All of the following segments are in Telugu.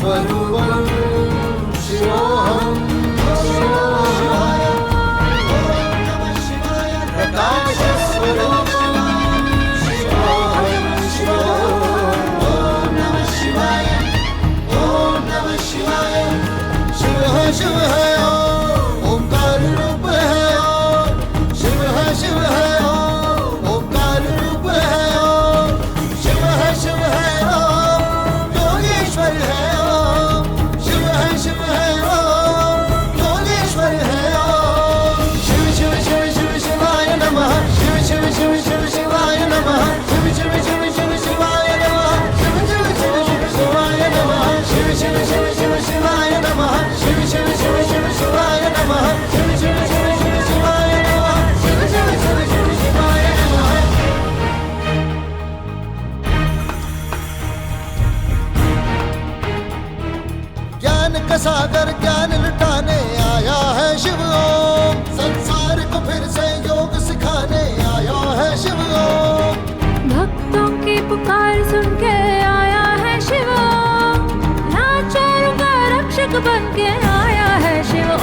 स्वरूपं शिवोऽहं शिवाय प्रकाशस्वरूपं शिवोऽहं शिवोऽहं नमः शिवाय ॐ नमः शिवाय। शिव है शिव है ओंकार रूप है शिव है शिव है ओंकार रूप है शिव है योगेश्वर है शिव है योगेश्वर है शिव शिव शिव शिव शिवाय नमः शिव शिव शिव शिव शिवाय नमः शिव शिव शिव शिव शिवाय नमः शिव शिव शिव शिव शिवाय नमः शिव शिव शिव शिव शिवाय नमः शिव शिव शिव शिव शिवाय नमः शिव शिव शिव शिव शिवाय नमः शिव शिव शिव शिव शिवाय नमः। ज्ञान का सागर ज्ञान लुटाने आया है शिव ओम संसार को फिर से योग सिखाने आया है शिव ओम भक्तों की पुकार सुन के आया है शिव ओम लाचारों का रक्षक बन के आया है शिव ओम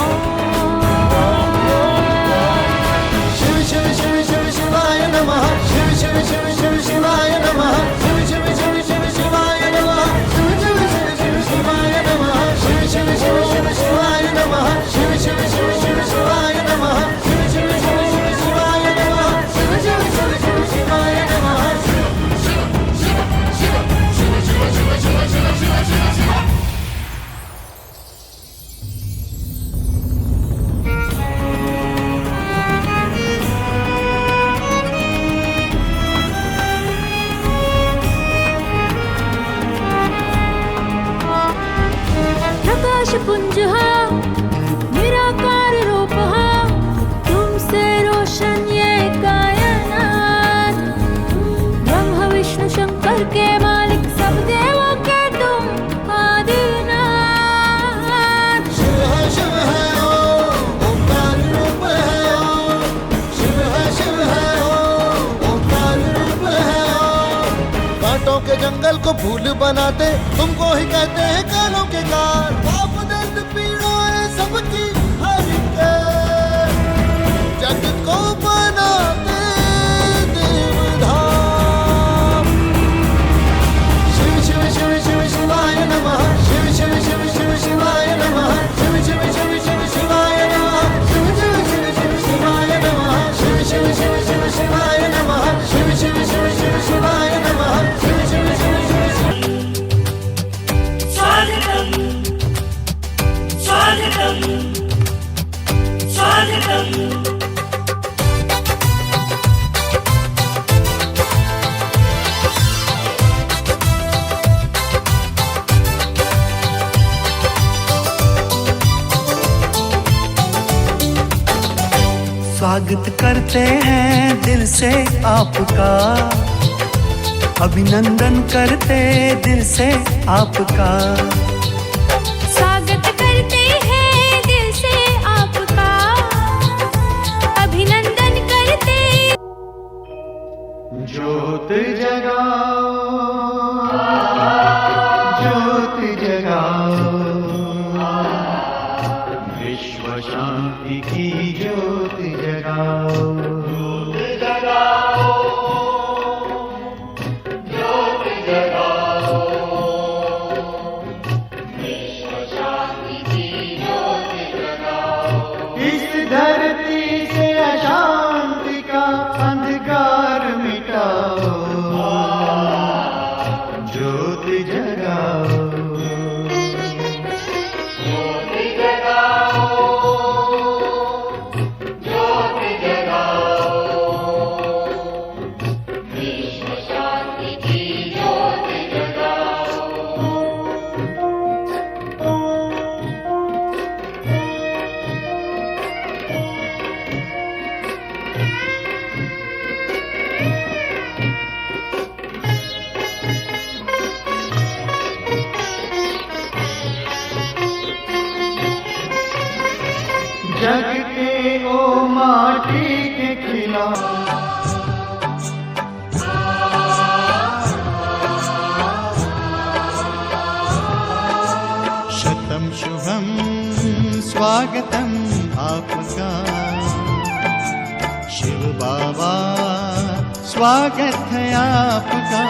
शिव शिव शिव शिव शिवाय नमः शिव शिव शिव शिव शिवाय नमः शिव शिव शिव शिव शिवाय नमः शिव शिव शिव शिव शिवाय नमः शिव शिव शिव शिव शिवाय नमः शिव शिव शिव शिव शिवाय नमः शिव शिव शिव शिव शिवाय नमः शिव शिव शिव शिव शिवाय नमः। प्रकाश पुंज हा निराकार रूप हा तुमसे रोशन ये कायनात ब्रह्म विष्णु शंकर के मालिक सब देवों के तुम आदिनाथ। शिव है ओंकार रूप है शिव है ओंकार रूप है कांटों के जंगल को फूल बनाते तुमको ही कहते हैं कालों के काल पाप दर्द पीड़ाएं सबकी हर के जग को बनाते देवधाम। शिव शिव शिव शिव शिवाय नमः शिव शिव शिव शिव शिवाय नमः शिव शिव शिव शिव शिवाय नमः शिव शिव शिव शिव शिवाय नमः शिव शिव शिव शिव शिवाय नमः शिव शिव शिव शिव शिवाय नमः शिव शिव शिव शिव स्वागतम् स्वागतम् स्वागतम्। स्वागत करते हैं दिल से आपका अभिनंदन करते दिल से आपका स्वागत करते हैं दिल से आपका अभिनंदन करते। ज्योत जगाओ ज्योत जगाओ विश्व शांति की ज्योत जगाओ इस धरती से अशांति का अंधकार मिटाओ ज्योत जगाओ जग के ओ माटी के खिलाफ स्वागतम आपका। शिव बाबा स्वागत है आपका।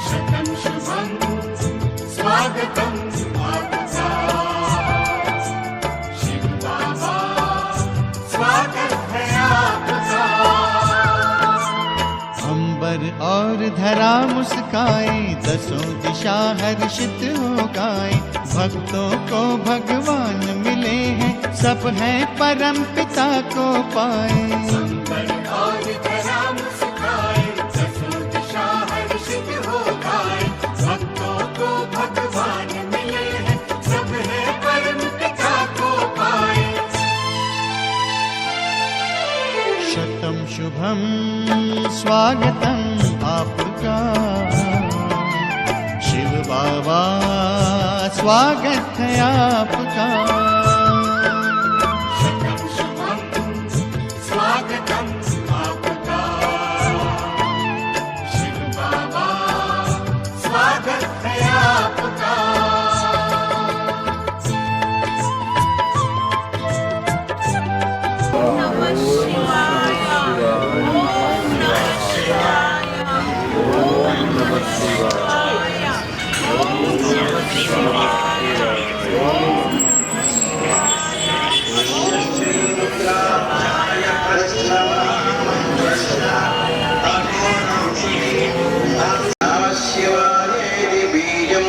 शतम शुभम स्वागतम आपका। शिव बाबा स्वागत है आपका। अंबर और धरा मुस्काए, दसों दिशा हर्षित हो गाए। भक्तों को भगवान मिले हैं, सब हैं परम पिता को पाए। अंबर और धरा मुस्काए, दसों दिशा हर्षित हो गाए। भक्तों को भगवान मिले हैं, सब हैं परम पिता को पाए। शतम शुभम स्वागतम आपका। शिव बाबा स्वागत है आपका। शतम शुभम स्वागतम आपका। शिव बाबा स्वागत है आपका। शिवायेति बीजं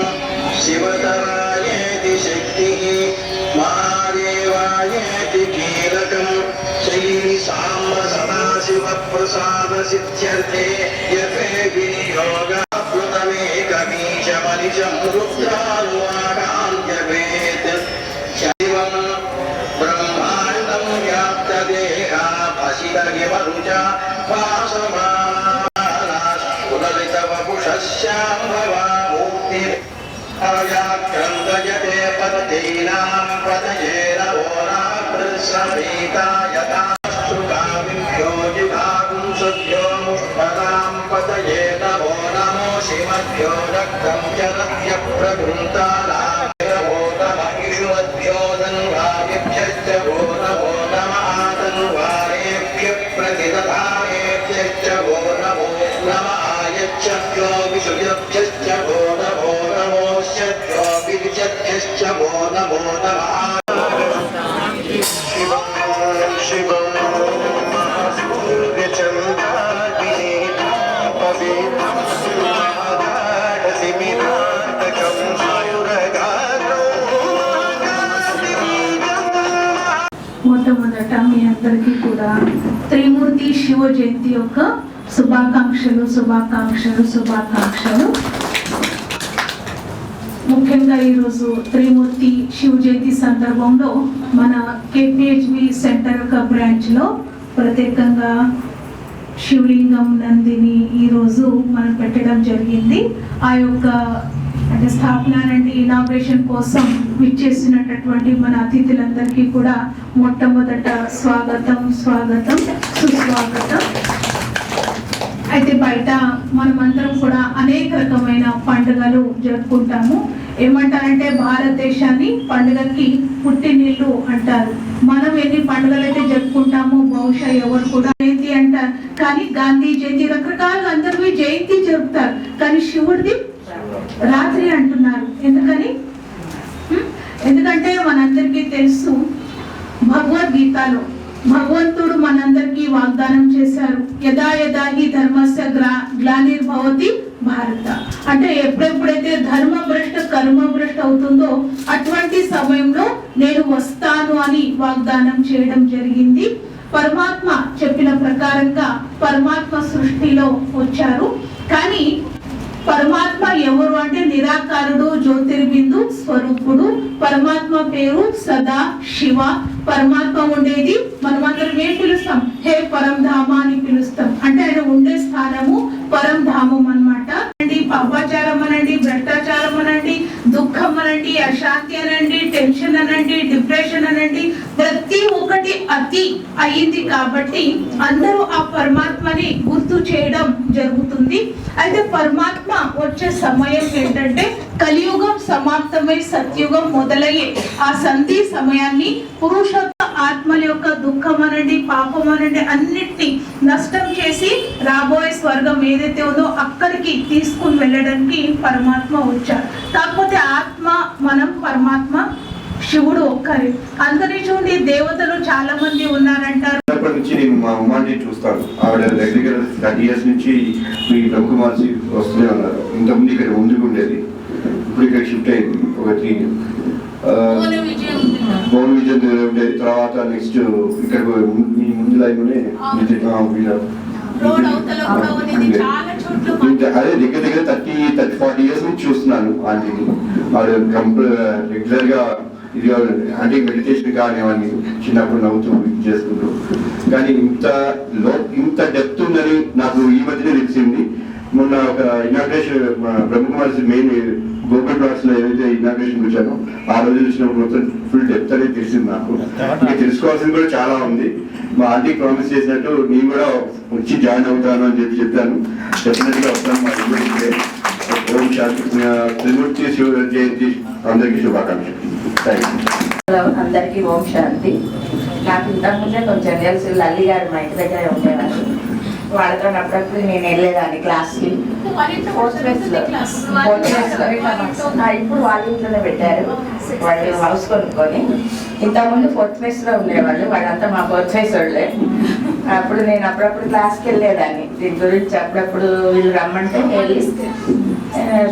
शिवतरायेति शक्तिः महादेवायेति कीलकं श्री साम्ब सदाशिवप्रसादसिद्ध्यर्थे यते विनियोगाप्लुतमेकबीजमनिशं रुद्रानुवाकान्त्यवेत् शिवं ब्रह्माण्डं व्याप्तदेहा भसितगिवरुचा वासवा मूर्तिर्याक्रन्दयते पततीनां पतयेन ओरापृसमेता यथा सुकामिभ्यो जिघागुंसभ्यो मुष्पदां पतये नमो नमो शिवभ्यो रक्तं जलभ्य प्रगृन्तानाभ्यो नमः इषुमभ्यो धन्वादिभ्यश्च वो नमो नमः धन्वारेभ्यः प्रतिदधानेभ्यश्च वो नमो नमः यच्छभ्यो विशुभ्यश्च वो नमो नमोऽश्चभ्यो विजभ्यश्च वो नमो नमः। शिवं शिवं सूर्यचन्द्राग्नि पवित्रं सिमिनाटकं सायुरगानो మొట్టమొదట మీ అందరికీ కూడా త్రిమూర్తి శివ జయంతి యొక్క శుభాకాంక్షలు. ముఖ్యంగా ఈరోజు త్రిమూర్తి శివ జయంతి సందర్భంలో మన కేపీహెచ్బి సెంటర్ యొక్క బ్రాంచ్లో ప్రత్యేకంగా శివలింగం నందిని ఈరోజు మనం పెట్టడం జరిగింది. ఆ యొక్క అంటే స్థాపన అంటే ఇనాగ్రేషన్ కోసం విచ్చేసినటువంటి మన అతిథులందరికీ కూడా మొట్టమొదట స్వాగతం సుస్వాగతం. అయితే బయట మనమందరం కూడా అనేక రకమైన పండుగలు జరుపుకుంటాము. ఏమంటారంటే భారతదేశాన్ని పండుగకి పుట్టినిల్లు అంటారు. మనం ఎన్ని పండుగలు అయితే జరుపుకుంటామో బహుశా ఎవరు కూడా జయంతి అంటారు, కానీ గాంధీ జయంతి రకరకాలుగా అందరూ జయంతి జరుపుతారు, కానీ శివుడిది రాత్రి అంటున్నారు. ఎందుకంటే మనందరికీ తెలుసు భగవద్గీతలో భగవంతుడు మనందరికీ వాగ్దానం చేశారు, యదా యదా హి ధర్మస్య గ్లానిర్భవతి భారత. అంటే ఎప్పుడెప్పుడైతే ధర్మ భ్రష్ట కర్మ భ్రష్ట అవుతుందో అటువంటి సమయంలో నేను వస్తాను అని వాగ్దానం చేయడం జరిగింది. పరమాత్మ చెప్పిన ప్రకారంగా పరమాత్మ సృష్టిలో వచ్చారు. కానీ పరమాత్మ ఎవరు అంటే నిరాకారుడు, జ్యోతిర్బిందు స్వరూపుడు. పరమాత్మ పేరు సదా శివ. పరమాత్మ ఉండేది మనమందరం ఏం పిలుస్తాం? హే పరంధామ అని పిలుస్తాం. అంటే ఆయన ఉండే స్థానము పరంధామం అన్నమాట. పాపాచారం అనండి, భ్రష్టాచారం అనండి, దుఃఖం అనండి, అశాంతి అనండి, టెన్షన్ అనండి, డిప్రెషన్ అనండి, ప్రతి ఒక్క ఒక్కటి అతి అయ్యింది కాబట్టి అందరూ ఆ పరమాత్మని గుర్తు చేయడం జరుగుతుంది. అయితే పరమాత్మ వచ్చే సమయం ఏంటంటే కలియుగం సమాప్తమై సత్యుగం మొదలయ్యే ఆ సంధి సమయాన్ని పురుషోత్తమ ఆత్మల యొక్క దుఃఖం అనండి, పాపం అనండి, అన్నిటినీ నష్టం చేసి రాబోయే స్వర్గం ఏదైతే ఉందో అక్కడికి తీసుకుని వెళ్ళడానికి పరమాత్మ వచ్చారు. కాకపోతే ఆత్మ మనం, పరమాత్మ శివుడు ఒక్కరే. అందరి చూడండి దేవతలు చాలా మంది ఉన్నారంటారు. చిన్నప్పటి నుంచి నేను మా అమ్మాని చూస్తాను. ఆవిడ దగ్గర 30 years నుంచి మీ బ్రహ్మకుమార్సి వస్తూనే ఉన్నారు. ఇంతకుముందు ఇక్కడ ముందుకు ఉండేది, ఇప్పుడు ఇక్కడ షిఫ్ట్ అయింది. ఒక 3 భువన విజయం ఉండేది. తర్వాత నెక్స్ట్ ఇక్కడ మీ ముందు లైన్లోనే అదే దగ్గర 30-40 years నుంచి చూస్తున్నాను ఆంటీని. ఆవిడ రెగ్యులర్ గా ఇది అంటే మెడిటేషన్ కానీ అవన్నీ చిన్నప్పుడు నవ్వుతూ చేసుకుంటూ, కానీ ఇంత డెప్త్ ఉందని నాకు ఈ మధ్యనే తెలిసింది. మొన్న ఒక inauguration Brahma Kumari main Gokul plots లో ఏదైతే ఇనాగ్రేషన్ వచ్చానో ఆ రోజు చూసినప్పుడు మొత్తం ఫుల్ డెప్త్ అనేది తెలిసింది నాకు. ఇంకా తెలుసుకోవాల్సింది కూడా చాలా ఉంది. మా ఆంటీకి ప్రామిస్ చేసినట్టు నేను కూడా వచ్చి జాయిన్ అవుతాను అని చెప్పాను. డెఫినెట్ గా వస్తాను. మా ఇంట్లో ఓం శాంతి. త్రిమూర్తి శివ జయంతి అందరికీ శుభాకాంక్షలు. హలో, అందరికీ ఓం శాంతి. నాకు ఇంతకుముందే కొంచెం తెలుసు, లల్లి గారు మా ఇంటి దగ్గర ఉండేవారు. వాళ్ళతో అప్పుడప్పుడు నేను వెళ్ళేదాన్ని క్లాస్కి. ఇప్పుడు వాళ్ళ ఇంట్లోనే పెట్టారు. వాళ్ళు హౌస్ కొనుక్కొని. ఇంతకుముందు 4th phase లో ఉండేవాళ్ళు. వాళ్ళంతా మా 4th phase వాళ్ళే. అప్పుడు నేను అప్పుడప్పుడు క్లాస్కి వెళ్ళేదాన్ని. దీని గురించి అప్పుడప్పుడు వీళ్ళు రమ్మంటే వెళ్ళి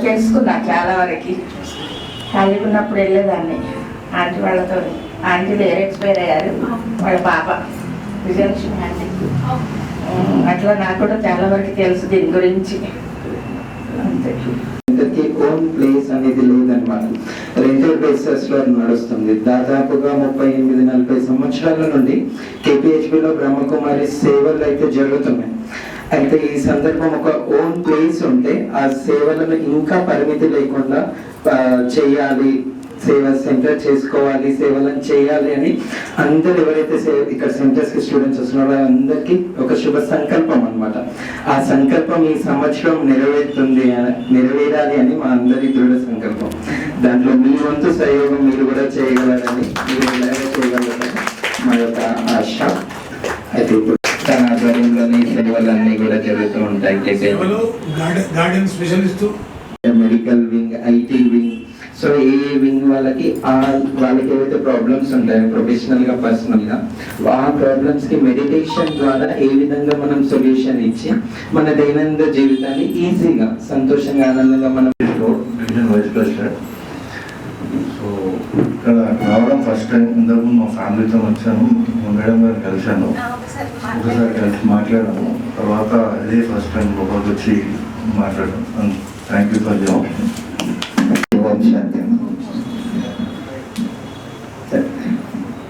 తెలుసుకున్నా చాలా వరకు. ఖాళీగా ఉన్నప్పుడు వెళ్ళేదాన్ని ఆంటీ వాళ్ళతో. ఆంటీ వేరే ఎక్స్పైర్ అయ్యారు, వాళ్ళ పాప విజయలక్ష్మి ఆంటీ. అట్లా నాకు కూడా చాలా వరకు తెలుసు దీని గురించి. అంతే. ఓన్ ప్లేస్ అనేది లేదనమాట. రెంటల్ బేసెస్ లో నడుస్తుంది. దాదాపుగా 38-40 సంవత్సరాల నుండి కేపీహెచ్బిలో బ్రహ్మకుమారి సేవలు అయితే జరుగుతున్నాయి. అయితే ఈ సందర్భం ఒక ఓన్ ప్లేస్ ఉంటే ఆ సేవలను ఇంకా పరిమితి లేకుండా చేయాలి, సేవ సెంటర్ చేసుకోవాలి, సేవలను చేయాలి అని అందరు ఎవరైతే ఇక్కడ సెంటర్స్ కి స్టూడెంట్స్ వస్తున్నారో అందరికీ ఒక శుభ సంకల్పం అన్నమాట. ఆ సంకల్పం ఈ సంవత్సరం నెరవేరాలి అని మా అందరి దృఢ సంకల్పం. దాంట్లో మీ వంతు సహయోగం మీరు కూడా చేయగలరని, మీరు ఇలాగే చేయగలరని మా యొక్క ఆశ. అయితే ఇప్పుడు తన ఆధ్వర్యంలోని సేవలన్నీ కూడా జరుగుతూ ఉంటాయి. Medical wing, IT wing. So A wing వాళ్ళకి ఏవైతే ప్రాబ్లమ్స్ ఉంటాయో ప్రొఫెషనల్ గా, పర్సనల్ గా, ఆ ప్రాబ్లమ్స్ కి మెడిటేషన్ ద్వారా ఏ విధంగా మనం సొల్యూషన్ ఇచ్చి మన దైనందిన జీవితాన్ని ఈజీగా, సంతోషంగా, ఆనందంగా మనం వైస్ ప్రెసిడెంట్. సో ఇక్కడ రావడం ఫస్ట్ టైం. ఇంతకుముందు మా ఫ్యామిలీతో వచ్చాను, మా మేడం గారు కలిశాను, ఒకసారి కలిసి మాట్లాడాము. తర్వాత ఇదే ఫస్ట్ టైం లోపలికి వచ్చి మాట్లాడాను. Thank you for the opportunity.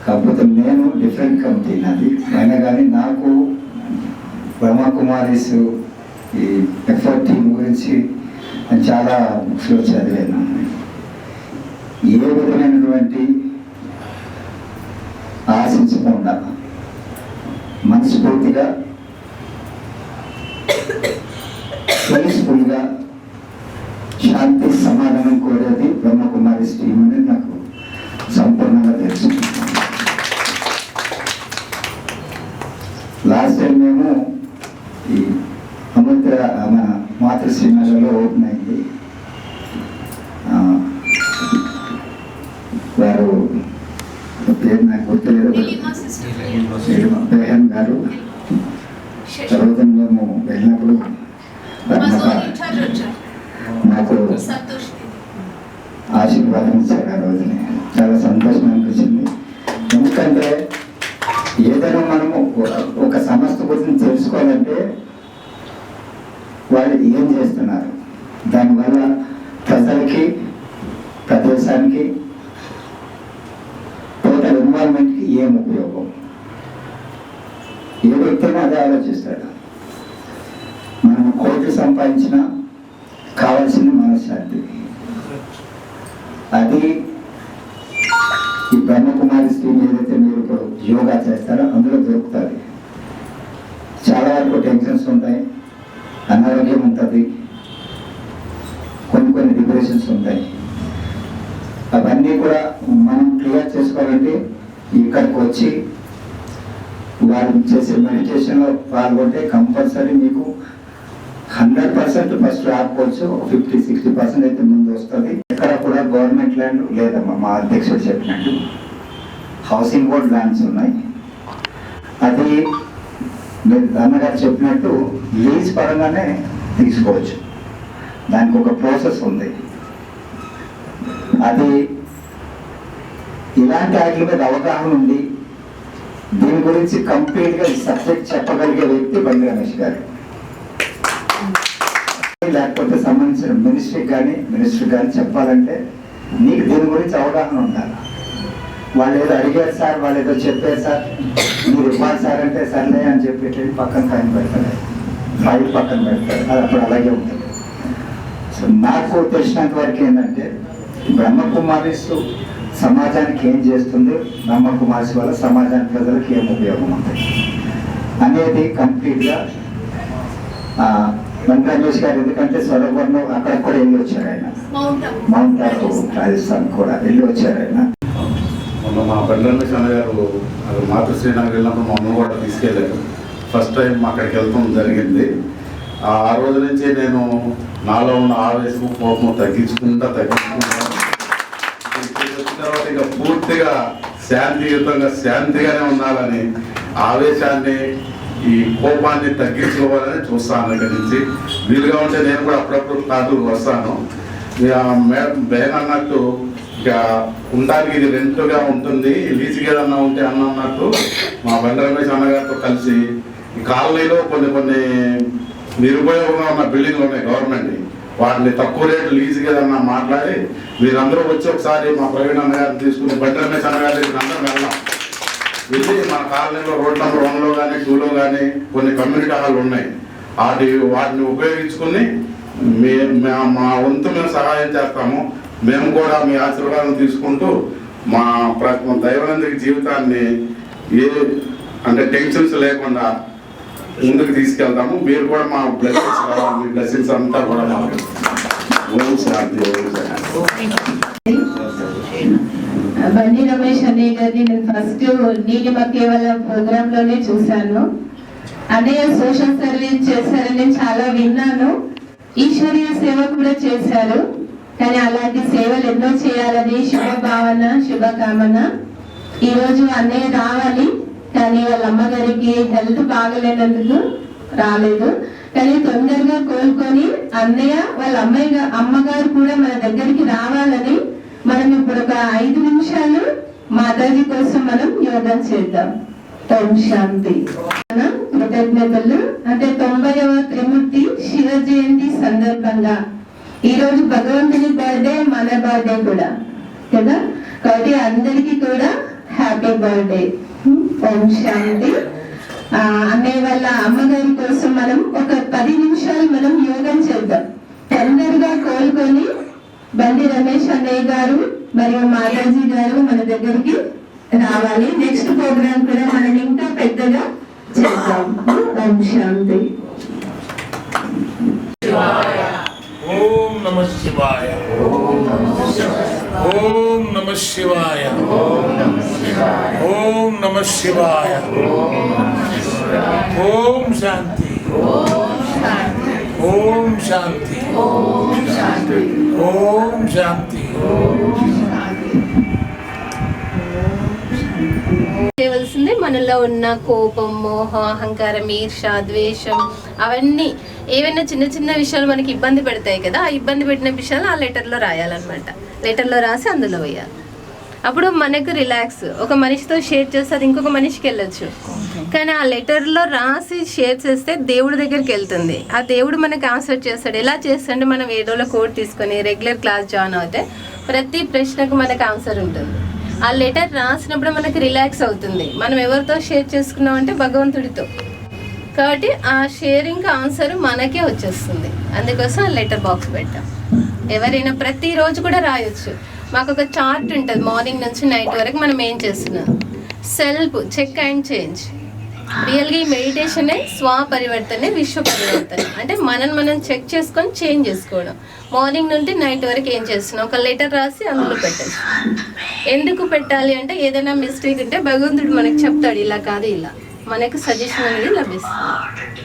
కాకపోతే నేను డిఫరెంట్ కమిటీ నాది అయినా కానీ నాకు బ్రహ్మకుమారీస్ ఈ ఎఫర్ట్ టీమ్ గురించి నేను చాలా బుక్స్లో చదివాను. ఏ విధమైనటువంటి ఆశించకుండా మనస్ఫూర్తిగా పీస్ఫుల్గా శాంతి సమాధానం కోరేది బ్రహ్మకుమారి టీం అని నాకు సంపూర్ణంగా తెలుసు. లాస్ట్ టైం మేము ఈ అమృత మన మాతృశ్రీ నగర్లో ఓపెన్ అయింది. వారు పేరు నాకు గుర్తులేదు, బెహన్ గారు. తర్వాత మేము వెళ్ళినప్పుడు నాకు ఆశీర్వాదం ఇచ్చారు. ఆ రోజుని చాలా సంతోషం అనిపించింది. ఎందుకంటే ఏదైనా మనము ఒక సంస్థ గురించి తెలుసుకోవాలంటే వాళ్ళు ఏం చేస్తున్నారు, దానివల్ల ప్రజలకి, ప్రదేశానికి, టోటల్ ఎన్వైరన్మెంట్కి ఏం ఉపయోగం, ఏ వ్యక్తి అదే ఆలోచిస్తాడు. మనం కోట్లు సంపాదించినా కావాల్సింది మనశ్శాంతి. అది ఈ బ్రహ్మకుమారి స్కీమ్ ఏదైతే మీరు ఇప్పుడు యోగా చేస్తారో అందులో దొరుకుతుంది. చాలా వరకు టెన్షన్స్ ఉంటాయి, అనారోగ్యం ఉంటుంది, కొన్ని డిప్రెషన్స్ ఉంటాయి. అవన్నీ కూడా మనం క్లియర్ చేసుకోవాలంటే ఇక్కడికి వచ్చి వారు చేసే మెడిటేషన్లో పాల్గొంటే కంపల్సరీ మీకు 100% ఫస్ట్ రాకపోవచ్చు, 50-60% అయితే ముందు వస్తుంది. ఎక్కడ కూడా గవర్నమెంట్ ల్యాండ్ లేదమ్మా. మా అధ్యక్షుడు చెప్పినట్టు హౌసింగ్ బోర్డ్ ల్యాండ్స్ ఉన్నాయి. అది అన్నగారు చెప్పినట్టు లీజ్ పరంగానే తీసుకోవచ్చు. దానికి ఒక ప్రాసెస్ ఉంది. అది ఇలాంటి వాటి మీద అవగాహన ఉండి దీని గురించి కంప్లీట్గా ఈ సబ్జెక్ట్ చెప్పగలిగే వ్యక్తి బండి రమేష్ గారు. లేకపోతే సంబంధించిన మినిస్ట్రీ కానీ చెప్పాలంటే నీకు దీని గురించి అవగాహన ఉండాలి. వాళ్ళు ఏదో అడిగారు సార్, వాళ్ళు ఏదో చెప్పారు సార్, మీరు ఇవ్వాలి సార్ అంటే సర్లే అని చెప్పి పక్కన కాయన పెడతారు, ఫైల్ పక్కన పెడతారు. అది అప్పుడు అలాగే ఉంటుంది. సో నాకు తెలిసినంత వరకు ఏంటంటే బ్రహ్మకుమారిస్ సమాజానికి ఏం చేస్తుంది, బ్రహ్మకుమారిస్ వల్ల సమాజానికి ప్రజలకు ఏం ఉపయోగం ఉంటుంది అనేది కంప్లీట్గా బండి రమేష్ గారు. ఎందుకంటే స్వరవర్ణం అక్కడ కూడా వెళ్ళి వచ్చారు ఆయన, మౌంట్ ఆబు రాజస్థాన్ కూడా వెళ్ళి వచ్చారు ఆయన. మొన్న మా బండి రమేష్ అన్న గారు మాతృశ్రీనగర్ వెళ్ళినప్పుడు మా అమ్మ కూడా తీసుకెళ్ళారు. ఫస్ట్ టైం అక్కడికి వెళ్తాం జరిగింది. ఆ రోజు నుంచి నేను నాలో ఉన్న ఆవేశం కోపం తగ్గించుకుంటా తర్వాత ఇక పూర్తిగా శాంతిగానే ఉండాలని, ఆవేశాన్ని ఈ కోపాన్ని తగ్గించుకోవాలని చూస్తాను. ఇక్కడి నుంచి వీలుగా ఉంటే నేను కూడా అప్పుడప్పుడు తాటూరు వస్తాను. బేన్ అన్నట్టు ఇక ఉండడానికి ఇది రెంట్గా ఉంటుంది, లీజుకి ఏదన్నా ఉంటే అన్నట్టు మా బండి రమేష్ అన్నగారితో కలిసి ఈ కాలనీలో కొన్ని నిరుపయోగంగా ఉన్న బిల్డింగ్లు ఉన్నాయి గవర్నమెంట్, వాటిని తక్కువ రేటు లీజుకి ఏదన్నా మాట్లాడి మీరందరూ వచ్చి ఒకసారి మా ప్రవీణ్ అన్నగారిని తీసుకుని బండి రమేష్ అన్నగారి దగ్గర అందరం వెళ్దాం. వెళ్ళి మన కాలనీలో రోడ్ నెంబర్ 1లో కానీ 2లో కానీ కొన్ని కమ్యూనిటీ హాల్ ఉన్నాయి, వాటిని ఉపయోగించుకుని మా వంతు మేము సహాయం చేస్తాము. మేము కూడా మీ ఆశీర్వాదం తీసుకుంటూ మా దైవనందిక జీవితాన్ని అంటే టెన్షన్స్ లేకుండా ముందుకు తీసుకెళ్తాము. మీరు కూడా మా బ్లెస్సింగ్స్ కావాలి, మీ బ్లెస్సింగ్స్ అంతా కూడా మాకు. బండి రమేష్ అన్నయ్య గారిని నేను ఫస్ట్ నీలిమ కేవలం ప్రోగ్రామ్ లోనే చూశాను. అన్నయ్య సోషల్ సర్వీస్ చేశారని చాలా విన్నాను, ఈశ్వరీయ సేవ కూడా చేశారు. కానీ అలాంటి సేవలు ఎన్నో చేయాలని శుభభావన శుభకామన. ఈరోజు అన్నయ్య రావాలి, కానీ వాళ్ళ అమ్మగారికి హెల్త్ బాగలేనందుకు రాలేదు. కానీ తొందరగా కోలుకొని అన్నయ్య వాళ్ళ అమ్మగారు కూడా మన దగ్గరికి రావాలని మనం ఇప్పుడు ఒక 5 నిమిషాలు మాతాజీ కోసం మనం యోగా చేద్దాం. ఓం శాంతి. కృతజ్ఞతలు. అంటే 90వ త్రిమూర్తి శివ జయంతి సందర్భంగా ఈరోజు భగవంతుని బర్త్డే, మన బర్త్డే కూడా కదా, కాబట్టి అందరికీ కూడా హ్యాపీ బర్త్డే. ఓం శాంతి. అన్నయ్య వాళ్ళ అమ్మగారి కోసం మనం ఒక 10 నిమిషాలు మనం యోగం చేద్దాం. తొందరగా కోలుకొని బండి రమేష్ అన్నయ్య గారు మరియు మాతాజీ గారు మన దగ్గరికి రావాలి. నెక్స్ట్ ప్రోగ్రామ్ కూడా మనం ఇంకా పెద్దగా చేద్దాం. ఓం శాంతి. ఓం నమః శివాయ. ఓం నమః శివాయ. ఓం నమః శివాయ. ఓం శాంతి. ఓం శాంతి. ఓం శాంతి. చేయవలసింది మనలో ఉన్న కోపం, మోహం, అహంకారం, ఈర్ష, ద్వేషం, అవన్నీ ఏవైనా చిన్న చిన్న విషయాలు మనకి ఇబ్బంది పెడతాయి కదా, ఆ ఇబ్బంది పెట్టిన విషయాలు ఆ లెటర్లో రాయాలన్నమాట. లెటర్లో రాసి అందులో వేయాలి. అప్పుడు మనకు రిలాక్స్. ఒక మనిషితో షేర్ చేస్తే అది ఇంకొక మనిషికి వెళ్ళొచ్చు, కానీ ఆ లెటర్లో రాసి షేర్ చేస్తే దేవుడి దగ్గరికి వెళ్తుంది. ఆ దేవుడు మనకు ఆన్సర్ చేస్తాడు. ఎలా చేస్తాడంటే మనం ఏదోలో కోడ్ తీసుకొని రెగ్యులర్ క్లాస్ జాయిన్ అవుతే ప్రతి ప్రశ్నకు మనకు ఆన్సర్ ఉంటుంది. ఆ లెటర్ రాసినప్పుడు మనకి రిలాక్స్ అవుతుంది. మనం ఎవరితో షేర్ చేసుకున్నాం అంటే భగవంతుడితో, కాబట్టి ఆ షేరింగ్ ఆన్సర్ మనకే వచ్చేస్తుంది. అందుకోసం ఆ లెటర్ బాక్స్ పెట్టాం. ఎవరైనా ప్రతిరోజు కూడా రాయొచ్చు. మాకు ఒక చార్ట్ ఉంటుంది, మార్నింగ్ నుంచి నైట్ వరకు మనం ఏం చేస్తున్నాం. Self check and change. రియల్గా ఈ మెడిటేషనే స్వపరివర్తనే విశ్వ పరివర్తన. అంటే మనం చెక్ చేసుకొని చేంజ్ చేసుకోవడం. మార్నింగ్ నుండి నైట్ వరకు ఏం చేస్తున్నాం, ఒక లెటర్ రాసి అందులో పెట్టాలి. ఎందుకు పెట్టాలి అంటే ఏదైనా మిస్టేక్ ఉంటే భగవంతుడు మనకు చెప్తాడు, ఇలా కాదు ఇలా, మనకు సజెషన్ అనేది లభిస్తుంది.